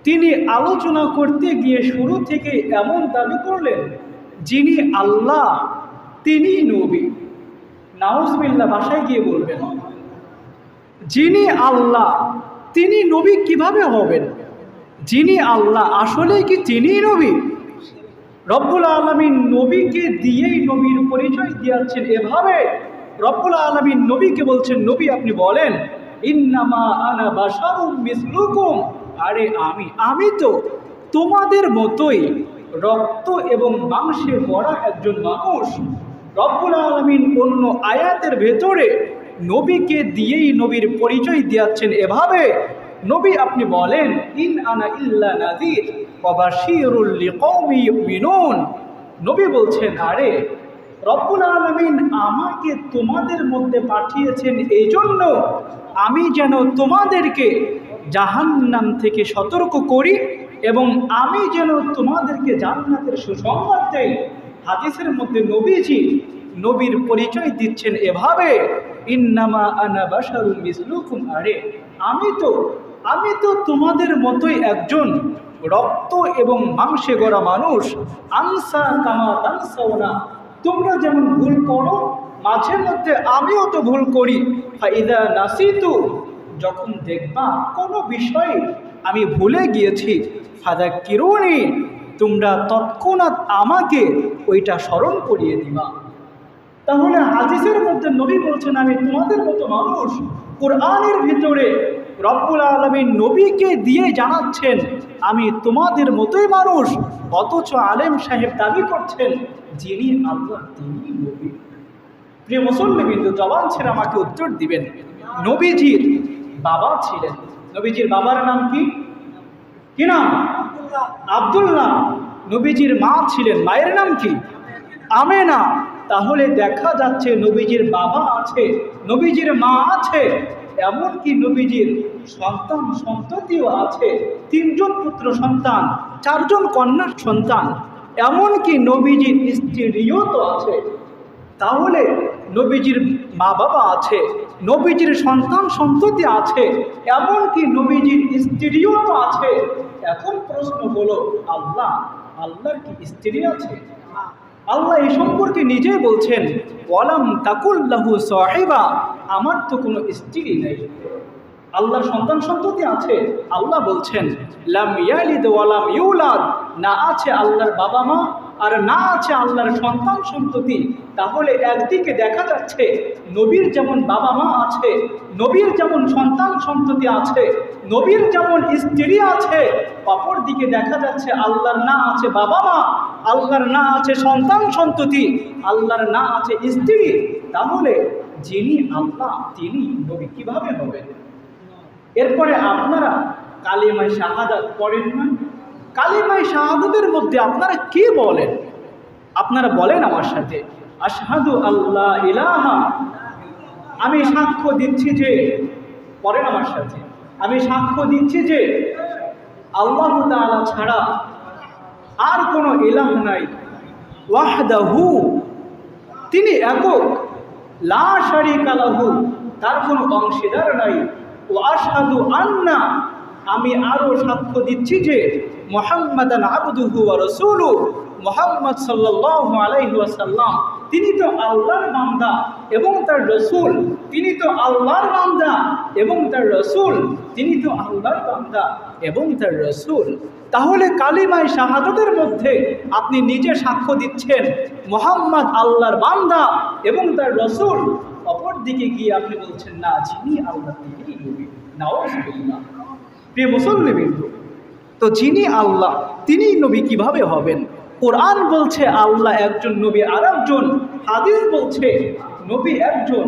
তিনি আলোচনা করতে গিয়ে শুরু থেকে এমন দাবি করলেন, যিনি আল্লাহ তিনি নবী। নাউজুবিল্লাহ, বাসায় গিয়ে বলবেন, যিনি আল্লাহ তিনি নবী কিভাবে হবেন? যিনি আল্লাহ আসলে কি তিনি নবী? রব্বুল আলামিন নবীকে দিয়েই নবীর পরিচয় দিয়েছেন এভাবে। রব্বুল আলামিন নবীকে বলছেন, নবী আপনি বলেন, ইন্নামা আনা বাশারুম মিসলুকুম, আরে আমি তো তোমাদের মতোই রক্ত এবং মাংসে ভরা একজন মানুষ। রব্বুল আলামিন অন্য আয়াতের ভেতরে নবীকে দিয়েই নবীর পরিচয় দিয়েছেন এভাবে, নবী আপনি বলেন, ইন আনা ইল্লা নাযীর ওয়া বাশীরুল লিকওমি ইউমিনুন। নবী বলছেন, আরে রব্বুল আলামিন আমাকে তোমাদের মধ্যে পাঠিয়েছেন এই জন্য আমি যেন তোমাদেরকে জাহান্নাম থেকে সতর্ক করি এবং আমি যেন তোমাদেরকে জান্নাতের সুসংবাদ দেই। হাদিসের মধ্যে নবীর পরিচয় দিচ্ছেন এভাবে, ইন্নামা আনা বাশারুম মিসলুকুম, আরে আমি তো তোমাদের মতোই একজন রক্ত এবং মাংসে গড়া মানুষ। আনসা কামা তানসাউনা, তোমরা যেমন ভুল করো মাঝে মধ্যে আমিও তো ভুল করি। ফাইদা নাসিতু, যখন দেখবা কোনো বিষয়ে আমি ভুলে গিয়েছি, ফাযাক্কিরুনি, তোমরা তৎক্ষণাৎ আমাকে ওইটা স্মরণ করিয়ে দিবা। তাহলে হাদিসের মধ্যে নবী বলছেন, আমি তোমাদের মতো মানুষ। কোরআনের ভিতরে রব্বুল আলামিন নবীকে দিয়ে জানাচ্ছেন, আমি তোমাদের মতোই মানুষ। অথচ আলেম সাহেব দাবি করছেন, যিনি আল্লাহ তিনি নবী। প্রিয় মুসলমান কিন্তু জবান ছেড়ে আমাকে উত্তর দিবেন, নবীজির বাবা ছিলেন, নবীজির বাবার নাম কি নাম? আব্দুল্লাহ। নবীজির মা ছিলেন, মায়ের নাম কি? আমেনা। তাহলে দেখা যাচ্ছে নবীজির বাবা আছে, নবীজির মা আছে, এমনকি নবীজির সন্তান সন্ততিও আছে, 3 জন পুত্র সন্তান, 4 জন কন্যা সন্তান, এমনকি নবীজির স্ত্রীও তো আছে। তাহলে নবীজির মা বাবা আছে, নবীজির সন্তান সন্ততি আছে, এমনকি নবীজির স্ত্রীও তো আছে। এখন প্রশ্ন হলো, আল্লাহর কি স্ত্রী আছে? আল্লাহ এই সম্পর্কে নিজেই বলছেন, ওয়ালাম তাকুল্লাহু সাহিবা, আমার তো কোনো স্ত্রী নেই। আল্লাহর সন্তান সন্ততি আছে? আল্লাহ বলছেন, লাম ইয়ালিদ ওয়ালাম ইউলাদ, না আছে আল্লাহর বাবা মা আর না আছে আল্লাহর সন্তান সন্ততি। তাহলে একদিকে দেখা যাচ্ছে নবীর যেমন বাবা মা আছে, নবীর যেমন সন্তান সন্ততি আছে, নবীর যেমন স্ত্রী আছে, অপর দিকে দেখা যাচ্ছে আল্লাহর না আছে বাবা মা, আল্লাহর না আছে সন্তান সন্ততি, আল্লাহর না আছে স্ত্রী। তাহলে যিনি আল্লাহ তিনি নবী কিভাবে হবেন? এরপরে আপনারা কালিমায়ে শাহাদাত পড়েন না? কালিমায়ে শাহাদাতের মধ্যে আপনারা কি বলেন? আপনারা বলেন আমার সাথে, আশহাদু আল্লাহ ইলাহা, আমি সাক্ষ্য দিচ্ছি যে, পড়েন আমার সাথে, আমি সাক্ষ্য দিচ্ছি যে আল্লাহ তাআলা ছাড়া আর কোনো ইলাহ নাই, ওয়াহদাহু, তিনি একক, লা শারীকা লাহু, তার কোনো অংশীদার নাই, ওয়া আশহাদু আন্না, আমি আরও সাক্ষ্য দিচ্ছি যে মুহাম্মাদান আবদুহু ওয়া রাসূলুহু, মুহাম্মদ সাল্লাল্লাহু আলাইহি ওয়াসাল্লাম তিনি তো আল্লাহর বান্দা এবং তার রাসূল, তিনি তো আল্লাহর বান্দা এবং তার রাসূল, তিনি তো আল্লাহর বান্দা এবং তার রাসূল। তাহলে কালিমায়ে শাহাদাতের মধ্যে আপনি নিজে সাক্ষ্য দিচ্ছেন মুহাম্মদ আল্লাহর বান্দা এবং তার রাসূল, অপর দিকে গিয়ে আপনি বলছেন না, যিনি আল্লাহ তিনি নবী। নাউজুবিল্লাহ। প্রিয় মুসলমান, তো যিনি আল্লাহ তিনি নবী কিভাবে হবেন? কোরআন বলছে আল্লাহ একজন, নবী আর একজন। হাদিস বলছে নবী একজন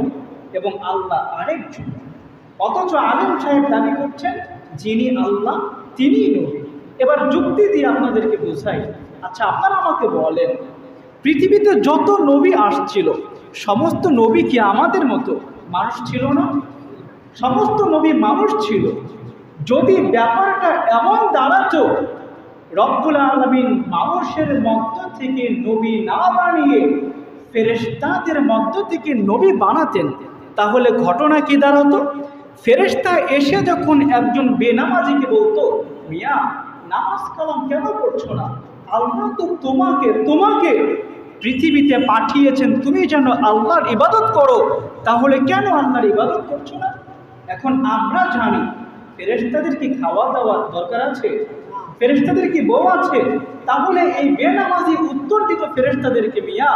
এবং আল্লাহ আরেকজন। অথচ আলেম সাহেব দাবি করছেন যিনি আল্লাহ তিনি নবী। এবার যুক্তি দিয়ে আপনাদেরকে বোঝাই। আচ্ছা, আপনারা আমাকে বলেন, পৃথিবীতে যত নবী আসছিল সমস্ত নবী কি আমাদের মতো মানুষ ছিল না? সমস্ত নবী মানুষ ছিল। যদি ব্যাপারটা এমন দাঁড়াতো রব্বুল আলামিন মানুষের মধ্য থেকে নবী না বানিয়ে ফেরেশতাদের মধ্য থেকে নবী বানাতেন, তাহলে ঘটনা কি দাঁড়াতো? ফেরেশতা এসে যখন একজন বেনামাজিকে বলতো, মিয়া নামাজ কালাম কেন পড়ছো না? আল্লাহ তো তোমাকে পৃথিবীতে পাঠিয়েছেন তুমি যেন আল্লাহর ইবাদত করো, তাহলে কেন আল্লাহর ইবাদত করছো না? এখন আমরা জানি ফেরেশতাদের কি খাওয়া দাওয়ার দরকার আছে? ফেরেশতাদের কি বউ আছে? তাহলে এই বেনামাজি উত্তর দিত ফেরেশতাদেরকে, মিয়া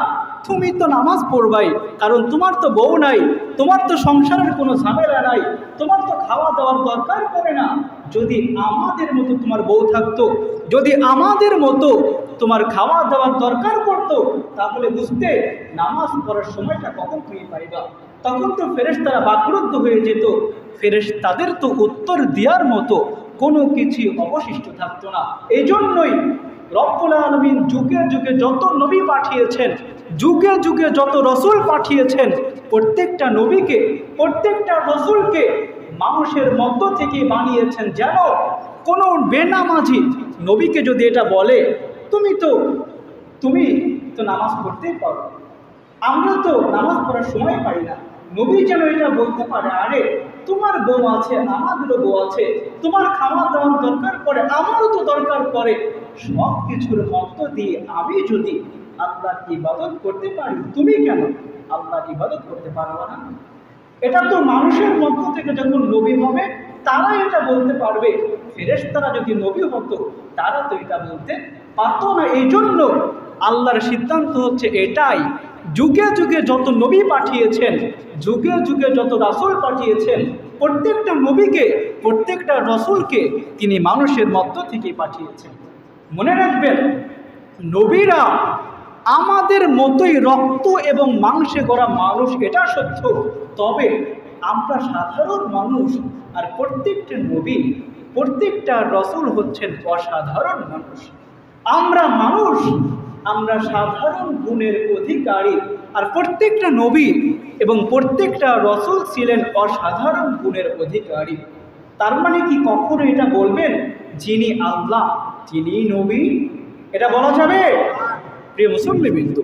তুমি তো নামাজ পড়বাই, কারণ তোমার তো বউ নাই, তোমার তো সংসারের কোনো ঝামেলা নাই, তোমার তো খাওয়া দাওয়ার দরকার পড়ে না। যদি আমাদের মতো তোমার বউ থাকতো, যদি আমাদের মতো তোমার খাওয়া দাওয়ার দরকার পড়তো, তাহলে বুঝতে নামাজ পড়ার সময়টা কখন তুমি পাইবা। তখন তো ফেরেশতারা বাকরুদ্ধ হয়ে যেত, ফেরেশতাদের তো উত্তর দেওয়ার মতো কোনো কিছু অবশিষ্ট থাকতো না। এই জন্যই রব্বুল আলামিন যুগে যুগে যত নবী পাঠিয়েছেন, যুগে যুগে যত রসুল পাঠিয়েছেন, প্রত্যেকটা নবীকে, প্রত্যেকটা রসুলকে মানুষের মধ্য থেকে বানিয়েছেন, যেন কোনো বেনামাজি নবীকে যদি এটা বলে তুমি তো নামাজ পড়তেই পারো, আমরা তো নামাজ পড়ার সময় পাই না, নবী যেন এটা বলতে পারে, আরে তোমার বউ আছে, আমাদেরও বউ আছে, তোমার খাওয়া দাওয়ার দরকার পড়ে, আমারও তো দরকার পড়ে, সব কিছুর মধ্য দিয়ে আমি যদি আল্লাহর ইবাদত করতে পারি, তুমি কেন আল্লাহর ইবাদত করতে পারবে না? এটা তো মানুষের মধ্য থেকে যখন নবী হবে তারা এটা বলতে পারবে, ফেরেশতারা যদি নবী হতো তারা তো এটা বলতে পারতো না। এই জন্য আল্লাহর সিদ্ধান্ত হচ্ছে এটাই, যুগে যুগে যত নবী পাঠিয়েছেন, যুগে যুগে যত রাসূল পাঠিয়েছেন, প্রত্যেকটা নবীকে, প্রত্যেকটা রসুলকে তিনি মানুষের মধ্য থেকেই পাঠিয়েছেন। মনে রাখবেন, নবীরা আমাদের মতোই রক্ত এবং মাংসে গড়া মানুষ, এটা সত্য, তবে আমরা সাধারণ মানুষ, আর প্রত্যেকটা নবী, প্রত্যেকটা রসুল হচ্ছেন অসাধারণ মানুষ। আমরা মানুষ, আমরা সাধারণ গুণের অধিকারী, আর প্রত্যেকটা নবী এবং প্রত্যেকটা রসুল ছিলেন অসাধারণ গুণের অধিকারী। তার মানে কি কখনো এটা বলবেন যিনি আল্লাহ তিনি নবী? এটা বলা যাবে? প্রিয় মুসলিম বিন্দু,